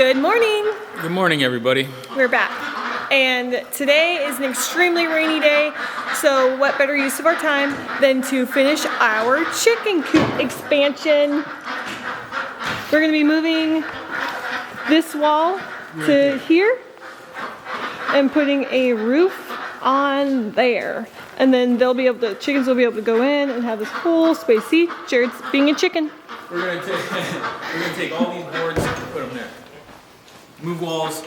Good morning. Good morning, everybody. We're back. And today is an extremely rainy day, so what better use of our time than to finish our chicken coop expansion. We're going to be moving this wall to here and putting a roof on there. And then the chickens will be able to go in and have this whole space. See, Jared's being a chicken. We're gonna take all these boards and put them there. Move walls,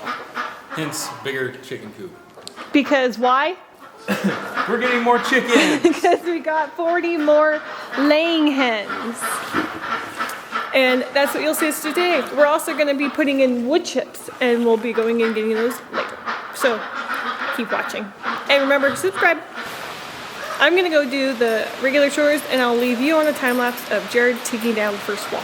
hence bigger chicken coop. Because why? We're getting more chickens. Because we got 40 more laying hens. And that's what you'll see us do today. We're also going to be putting in wood chips, and we'll be going and getting those later. So keep watching. And remember to subscribe. I'm going to go do the regular chores, and I'll leave you on a time lapse of Jared taking down the first wall.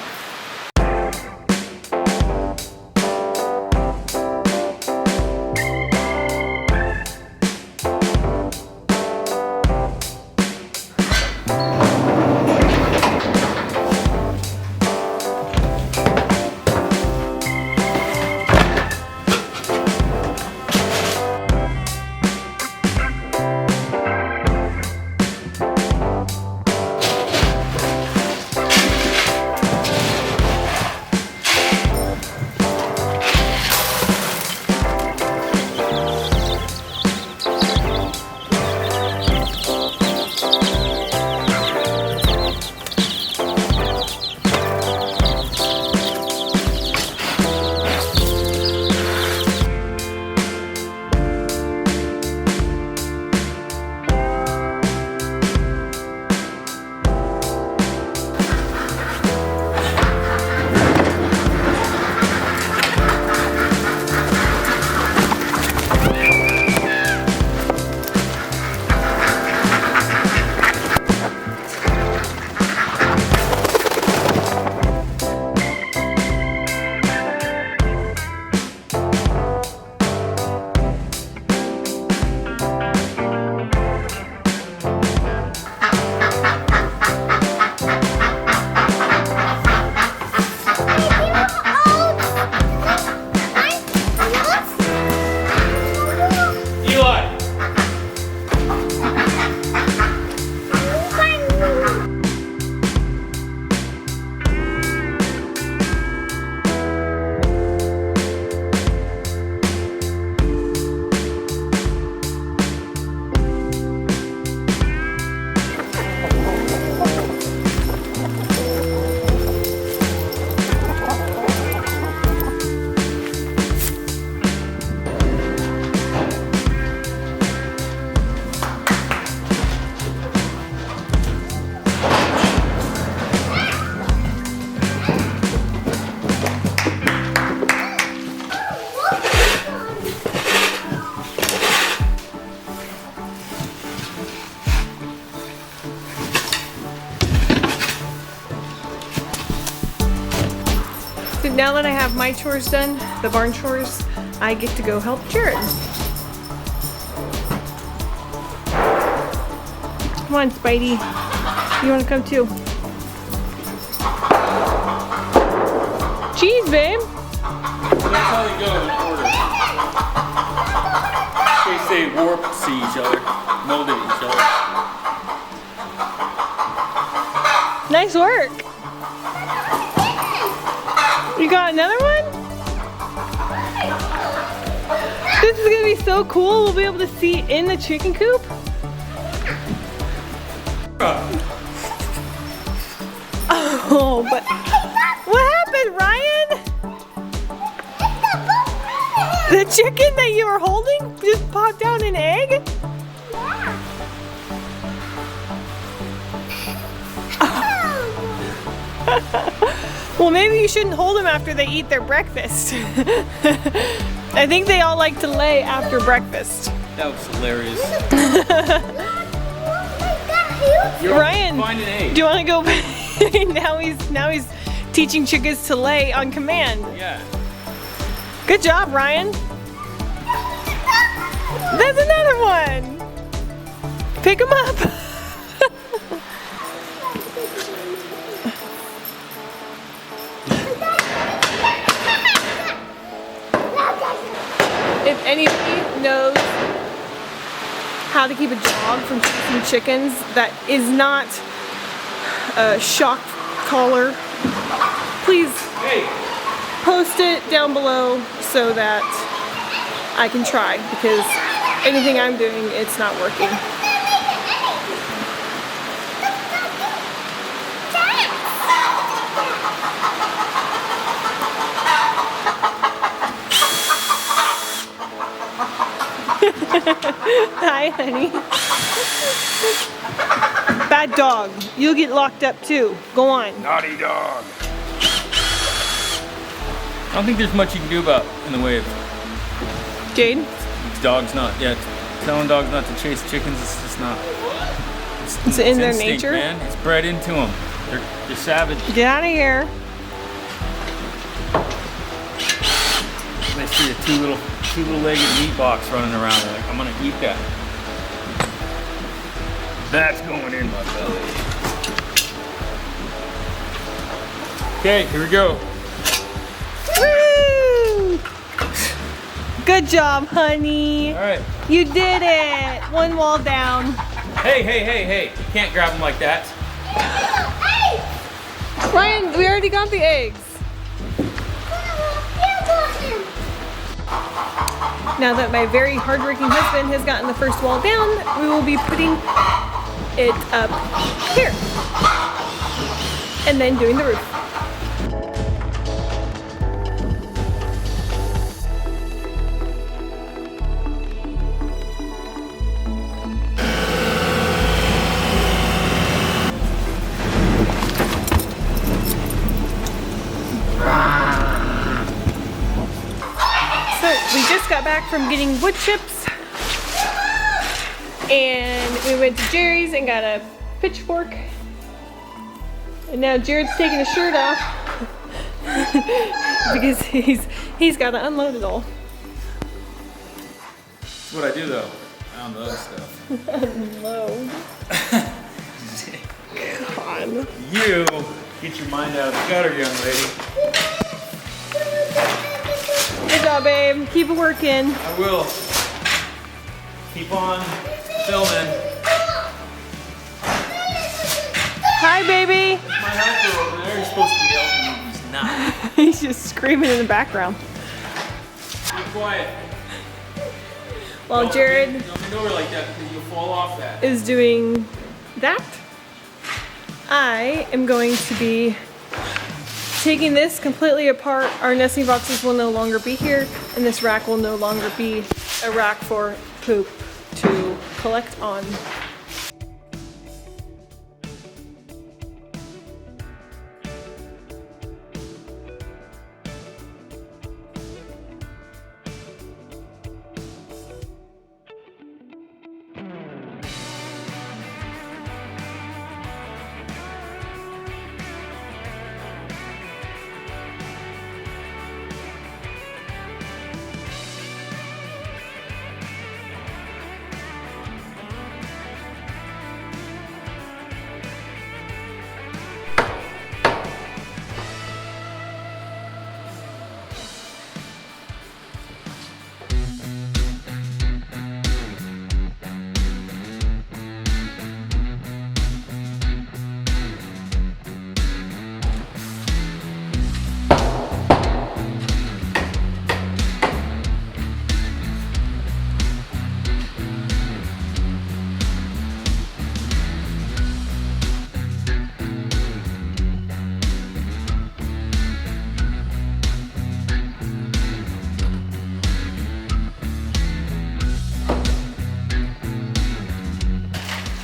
Now that I have my chores done, the barn chores, I get to go help Jared. Come on, Spidey. You want to come too? Cheese, babe. That's how they go in order. They say warp to each other, molded each other. Nice work. You got another one? This is gonna be so cool. We'll be able to see in the chicken coop. Oh, but what happened, Ryan? The chicken that you were holding just popped out an egg? Well, maybe you shouldn't hold them after they eat their breakfast. I think they all like to lay after breakfast. That was hilarious. Ryan, find an egg. do you want to go? now he's teaching chickens to lay on command. Yeah. Good job, Ryan. There's another one. Pick him up. anybody knows how to keep a dog from chasing chickens that is not a shock collar, please post it down below so that I can try, because anything I'm doing, it's not working. Hi, honey. Bad dog. You'll get locked up too. Go on. Naughty dog. I don't think there's much you can do about in the way of Jade? dogs not. Yeah, telling dogs not to chase chickens is just not. It's in their instinct, nature? man. It's bred into them. They're savage. Get out of here. They see a two-legged meat box running around. They're like, I'm gonna eat that. That's going in my belly. Okay, here we go. Woo! Good job, honey. All right. You did it. One wall down. Hey! You can't grab them like that. Ryan, we already got the eggs. Now that my very hardworking husband has gotten the first wall down, we will be putting it up here and then doing the roof. We just got back from getting wood chips, and we went to Jerry's and got a pitchfork, and now Jared's taking his shirt off because he's got to unload it all. That's what I do though. I unload stuff. Unload. God. You get your mind out of the gutter, young lady. Good job, babe. Keep it working. I will. Keep on filming. Hi, baby. My helper over there is supposed to be helping me. He's not. He's just screaming in the background. Be quiet. While Jared Don't bend over like that because you'll fall off that. is doing that, I am going to be taking this completely apart. Our nesting boxes will no longer be here, and this rack will no longer be a rack for poop to collect on.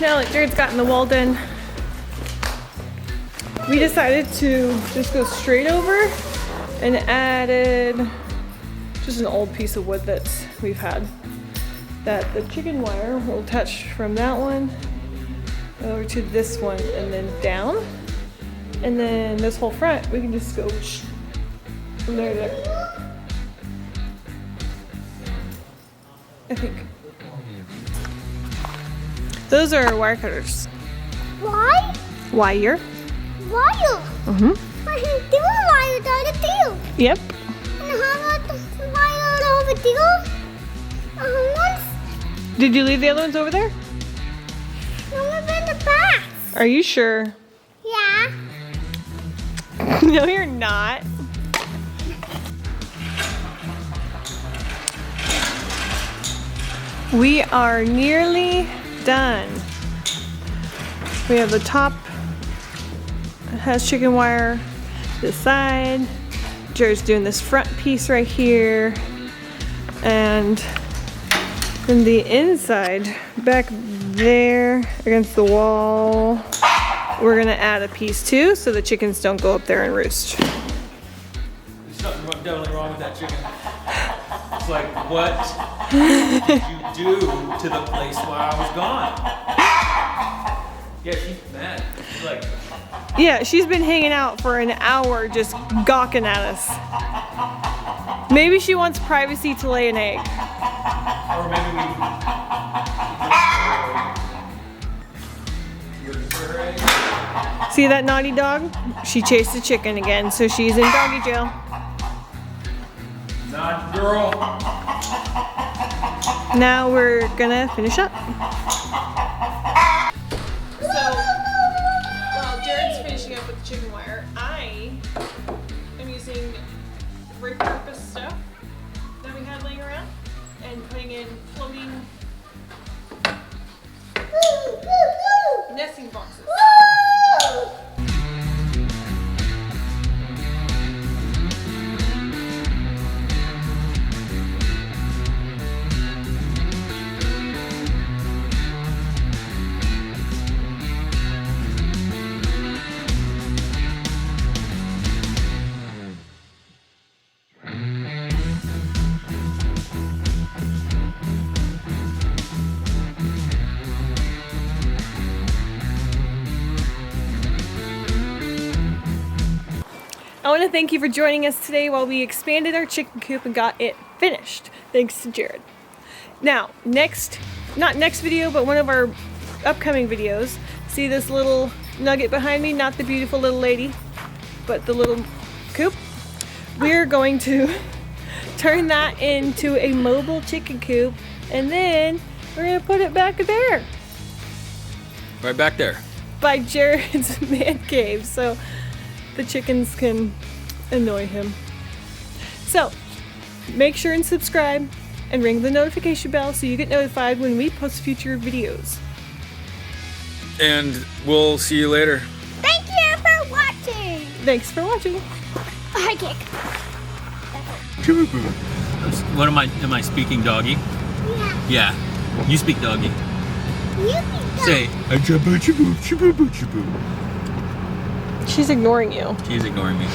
Now that Jared's gotten the wall done, we decided to just go straight over and added just an old piece of wood that we've had. That the chicken wire will attach from that one over to this one and then down. And then this whole front, we can just go from there to there. I think. Those are wire cutters. Why? Wire. Wire? Mm-hmm. I can do a wire down the deal. Yep. And how about the wire over deal? Did you leave the other ones over there? I'm in the back. Are you sure? Yeah. No, you're not. We are nearly done. We have the top, it has chicken wire, this side. Jared's doing this front piece right here. And then the inside, back there against the wall, we're gonna add a piece too so the chickens don't go up there and roost. There's something definitely wrong with that chicken. It's like, what did you do to the place while I was gone? Yeah, she's mad. She's like, Yeah, she's been hanging out for an hour just gawking at us. Maybe she wants privacy to lay an egg. or maybe we. See that naughty dog? She chased the chicken again, so she's in doggy jail. Naughty girl. Now we're gonna finish up. So, while Jared's finishing up with the chicken wire, I am using repurposed stuff that we had laying around and putting in floating nesting boxes. I want to thank you for joining us today while we expanded our chicken coop and got it finished. Thanks to Jared. Now, not next video, but one of our upcoming videos, see this little nugget behind me? Not the beautiful little lady, but the little coop. We're going to turn that into a mobile chicken coop, and then we're going to put it back there Right back there. by Jared's man cave, so the chickens can annoy him. So make sure and subscribe and ring the notification bell so you get notified when we post future videos. And we'll see you later. Thank you for watching. Thanks for watching. High kick. What am I speaking doggy? Yeah. Yeah. You speak doggy. You can go. Say She's ignoring you. She's ignoring me.